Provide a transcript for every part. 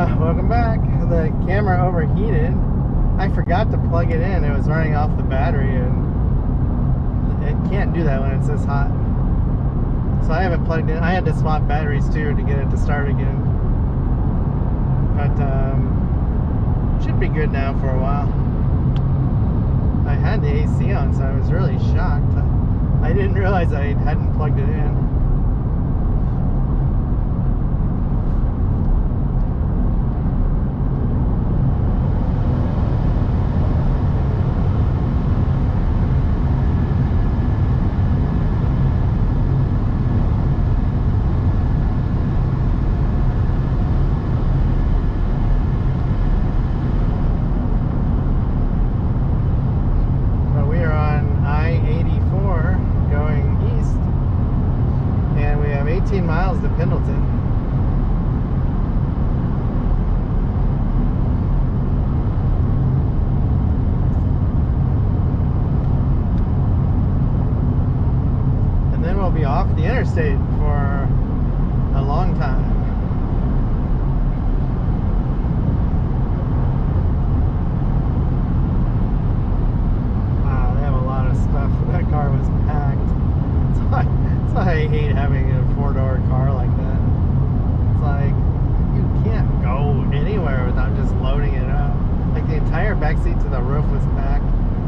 Welcome back. The camera overheated. I forgot to plug it in. It was running off the battery, and it can't do that when it's this hot. So I haven't plugged in. I had to swap batteries too to get it to start again. But should be good now for a while. I had the AC on, so I was really shocked. I didn't realize I hadn't plugged it in. I-84 going east, and we have 18 miles to Pendleton. And then we'll be off the interstate for a long time. That car was packed. That's why I hate having a four-door car like that. It's like, you can't go anywhere without just loading it up. Like the entire back seat to the roof was packed.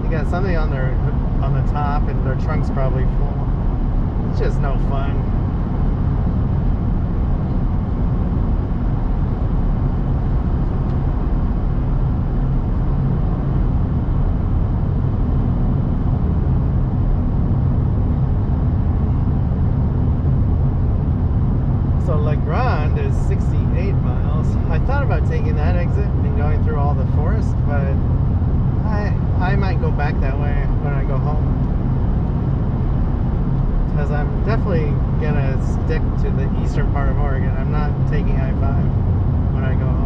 They got something on the top, and their trunk's probably full. It's just no fun. Grand is 68 miles. I thought about taking that exit and going through all the forest, but I might go back that way when I go home, because I'm definitely gonna stick to the eastern part of Oregon. I'm not taking I-5 when I go home.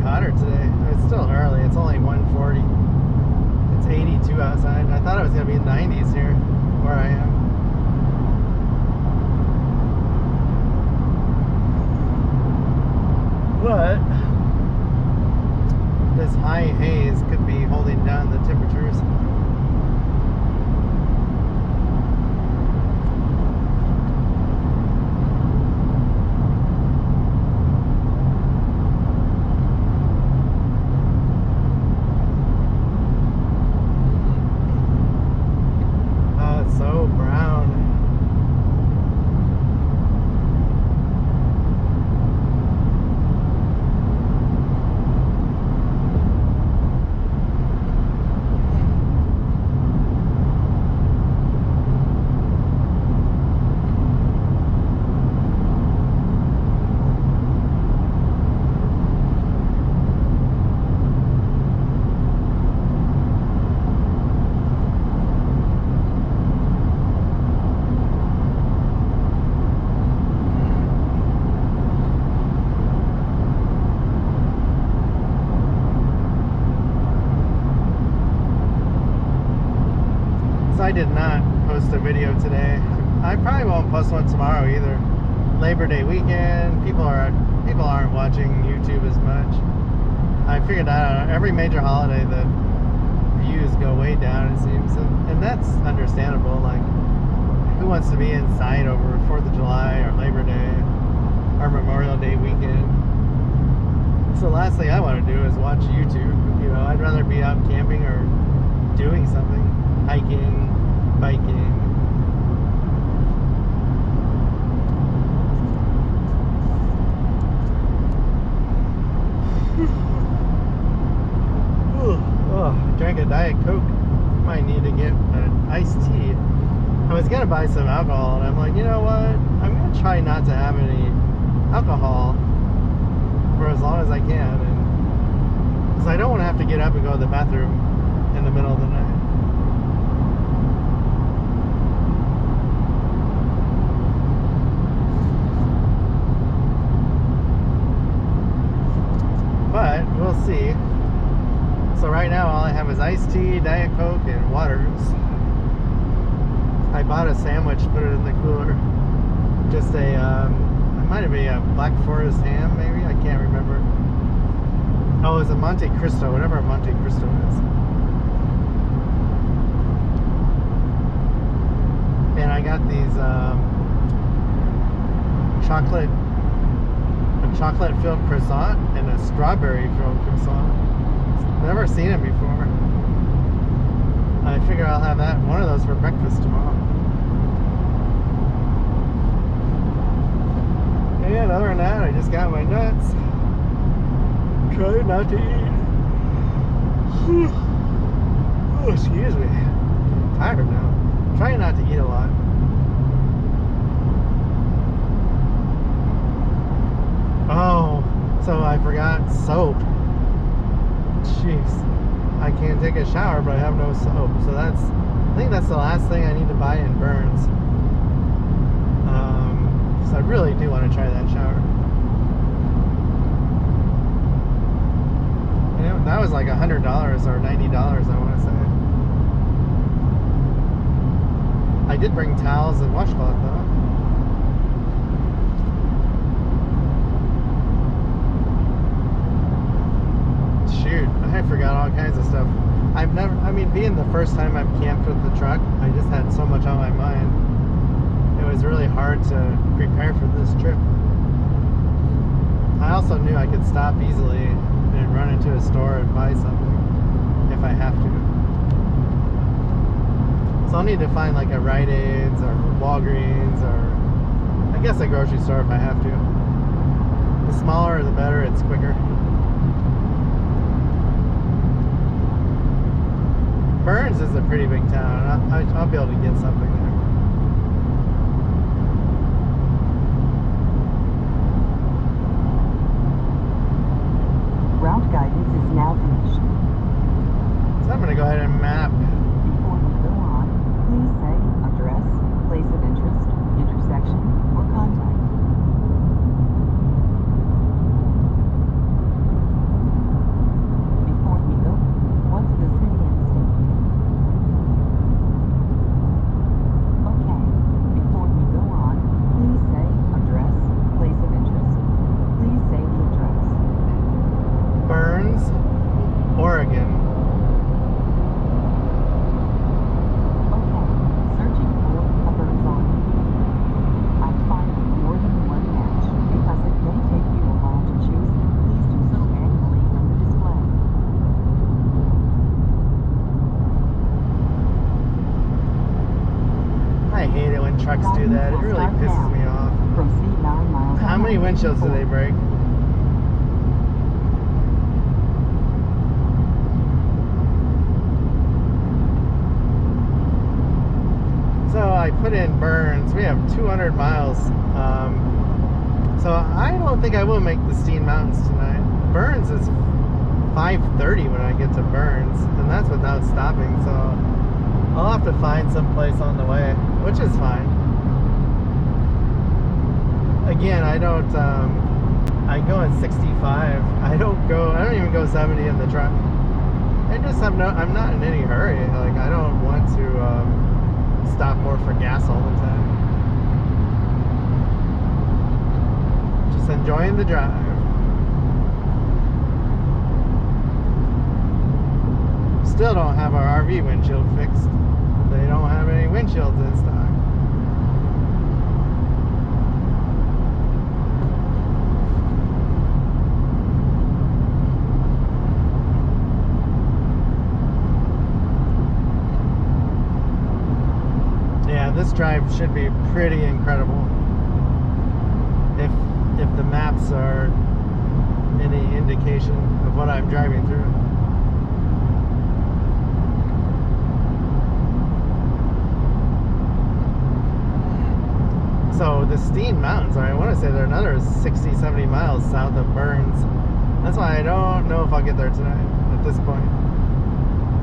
Hotter today. It's still early. It's only 1:40. It's 82 outside. I thought it was going to be 90s here where I am. But this high haze could be holding down the temperatures. So brown. I did not post a video today. I probably won't post one tomorrow either. Labor Day weekend, people aren't watching YouTube as much. I figured out every major holiday the views go way down, it seems, and that's understandable. Like, who wants to be inside over 4th of July or Labor Day or Memorial Day weekend? So the last thing I want to do is watch YouTube. You know, I'd rather be out camping or doing something, hiking, biking. Oh, drank a Diet Coke. Might need to get an iced tea. I was gonna buy some alcohol, and I'm like, you know what? I'm gonna try not to have any alcohol for as long as I can, and because I don't want to have to get up and go to the bathroom in the middle of the night. iced tea, Diet Coke, and waters. I bought a sandwich, put it in the cooler. Just a, it might have been a Black Forest ham, maybe? I can't remember. Oh, it's a Monte Cristo, whatever a Monte Cristo is. And I got these a chocolate-filled croissant and a strawberry-filled croissant. Never seen it before. I figure I'll have one of those for breakfast tomorrow. And other than that, I just got my nuts. Try not to eat. Oh, excuse me. I'm tired now. Try not to eat a lot. Oh, so I forgot soap. Jeez. I can't take a shower, but I have no soap. So I think that's the last thing I need to buy in Burns. So I really do want to try that shower. And that was like $100 or $90, I want to say. I did bring towels and washcloth though. Shoot, I forgot all kinds of stuff. Being the first time I've camped with the truck, I just had so much on my mind. It was really hard to prepare for this trip. I also knew I could stop easily and run into a store and buy something if I have to. So I'll need to find like a Rite Aid's or Walgreens or I guess a grocery store if I have to. The smaller the better, it's quicker. Burns is a pretty big town. I'll be able to get something there. Route guidance is now finished. So I'm going to go ahead and map. Before we go on, please say address, place of interest, intersection, or contact. Before we go, what's the city and state? Okay. Before we go on, please say address, place of interest. Please say the address. Burns, Oregon. Okay, searching for a Burns on. I'm finding more than one match. Because it may take you a while to choose, please do so manually from the display. I hate it when trucks do that. It really pisses me off. Proceed 9 miles. How many windshields do they break? So I put in Burns. We have 200 miles. So I don't think I will make the Steen Mountains tonight. Burns is 5:30 when I get to Burns, and that's without stopping. So I'll have to find some place on the way, which is fine. Again, I don't. I go at 65. I don't even go 70 in the truck. I'm not in any hurry. Like I don't want to stop more for gas all the time. Just enjoying the drive. Still don't have our RV windshield fixed. They don't have any windshields in stock. This drive should be pretty incredible if the maps are any indication of what I'm driving through. So the Steen Mountains, I want to say they're another 60-70 miles south of Burns. That's why I don't know if I'll get there tonight at this point.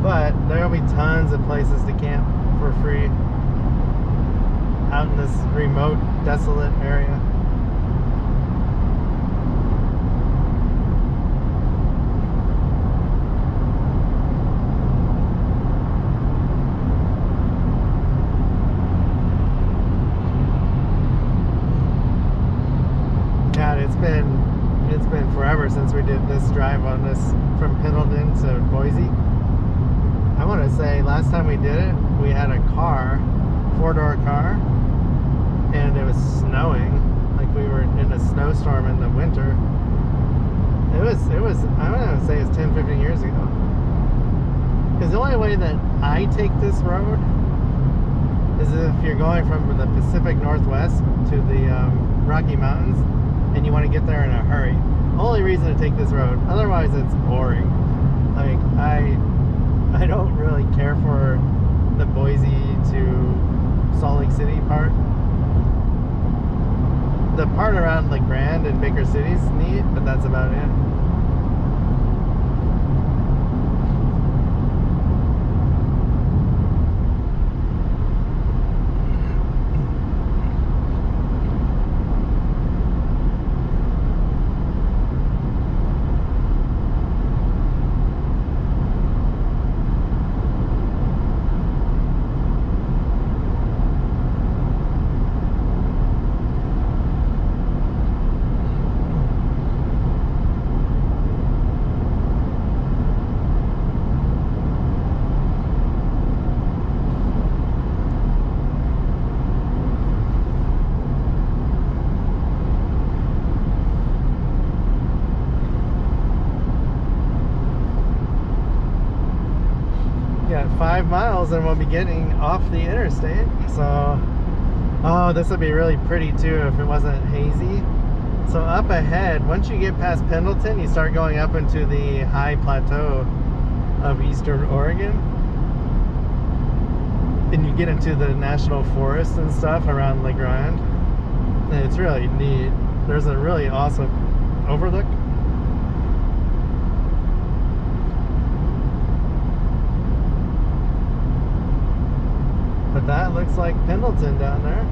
But there will be tons of places to camp for free out in this remote, desolate area. since we did this drive on this from Pendleton to Boise. I want to say last time we did it, we had a car, 4-door car, and it was snowing. Like we were in a snowstorm in the winter. It was, I want to say it's 10, 15 years ago. Because the only way that I take this road is if you're going from the Pacific Northwest to the Rocky Mountains and you want to get there in a hurry. Only reason to take this road. Otherwise, it's boring. Like, I don't really care for the Boise to Salt Lake City part. The part around like Grand and Baker City is neat, but that's about it. Got 5 miles and we'll be getting off the interstate. So, oh, this would be really pretty too if it wasn't hazy. So up ahead, once you get past Pendleton, you start going up into the high plateau of eastern Oregon. And you get into the national forest and stuff around Lake Grand. And it's really neat. There's a really awesome overlook. But that looks like Pendleton down there.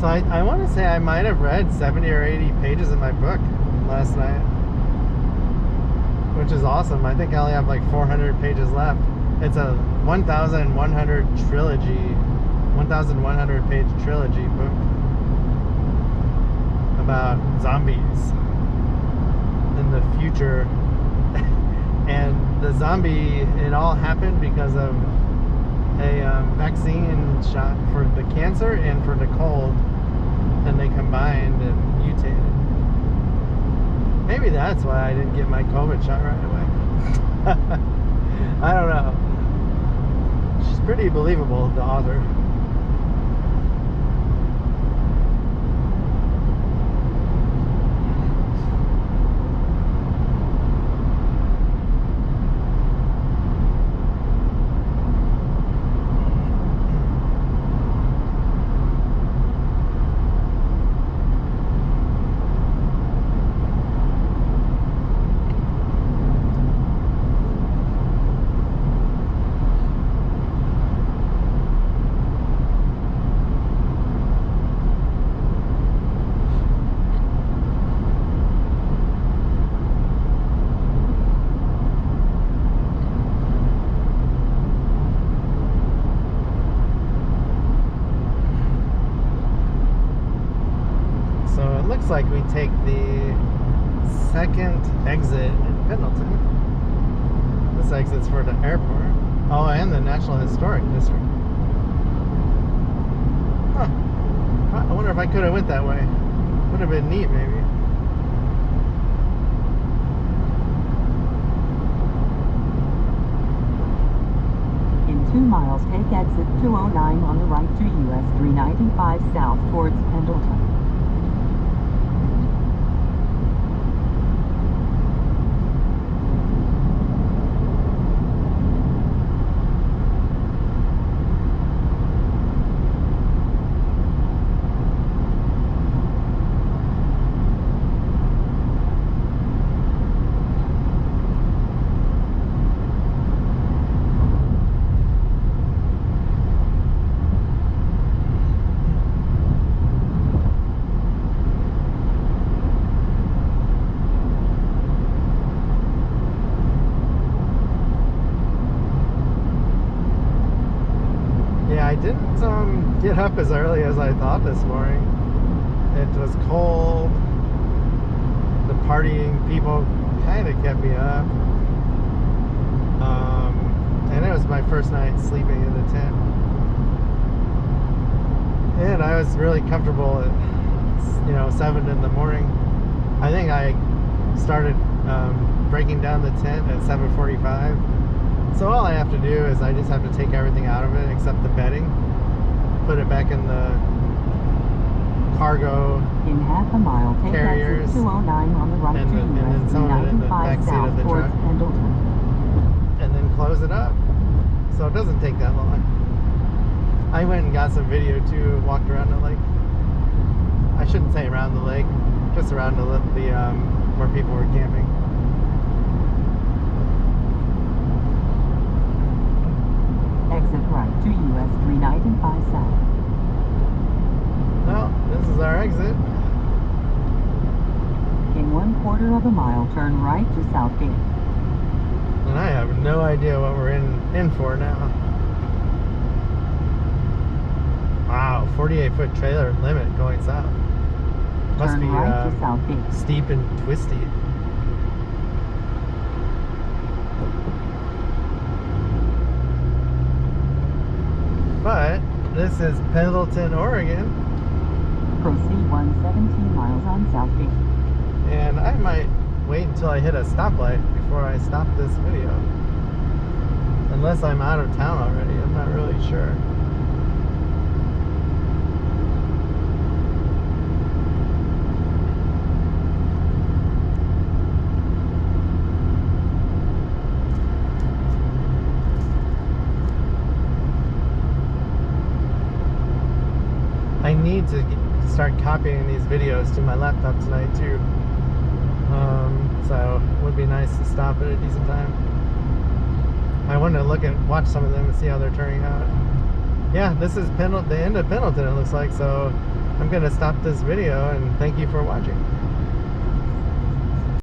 So I want to say I might have read 70 or 80 pages in my book last night, which is awesome. I think I only have like 400 pages left. It's a 1,100 trilogy, 1,100 page trilogy book about zombies in the future. And the zombie, it all happened because of a vaccine shot for the cancer and for the cold, and they combined and mutated. Maybe that's why I didn't get my COVID shot right away. I don't know. She's pretty believable, the author. Looks like we take the second exit in Pendleton. This exit's for the airport. Oh, and the National Historic District. Huh. I wonder if I could have went that way. Would have been neat, maybe. In 2 miles, take exit 209 on the right to US 395 south towards Pendleton. I didn't get up as early as I thought this morning. It was cold. The partying people kind of kept me up. And it was my first night sleeping in the tent. And I was really comfortable at, 7 in the morning. I think I started breaking down the tent at 7:45. So all I have to do is I just have to take everything out of it except the bedding, put it back in the cargo In half a mile, take carriers, exit 209 on the right and to then US some of it in the 395 back seat of south the towards truck, Pendleton. and then close it up. So it doesn't take that long. I went and got some video too, walked around the lake. I shouldn't say around the lake, just around the where people were camping. Exit right to US 395 south. Well, this is our exit. In 1/4 of a mile, turn right to Southgate. And I have no idea what we're in for now. Wow, 48-foot trailer limit going south. Must Turn be right to Southgate. steep and twisty. But this is Pendleton, Oregon, Proceed 117 miles on Southgate. and I might wait until I hit a stoplight before I stop this video. Unless I'm out of town already, I'm not really sure. I need to start copying these videos to my laptop tonight too. So it would be nice to stop at a decent time. I want to watch some of them and see how they're turning out. Yeah, this is the end of Pendleton, it looks like. So I'm going to stop this video and thank you for watching.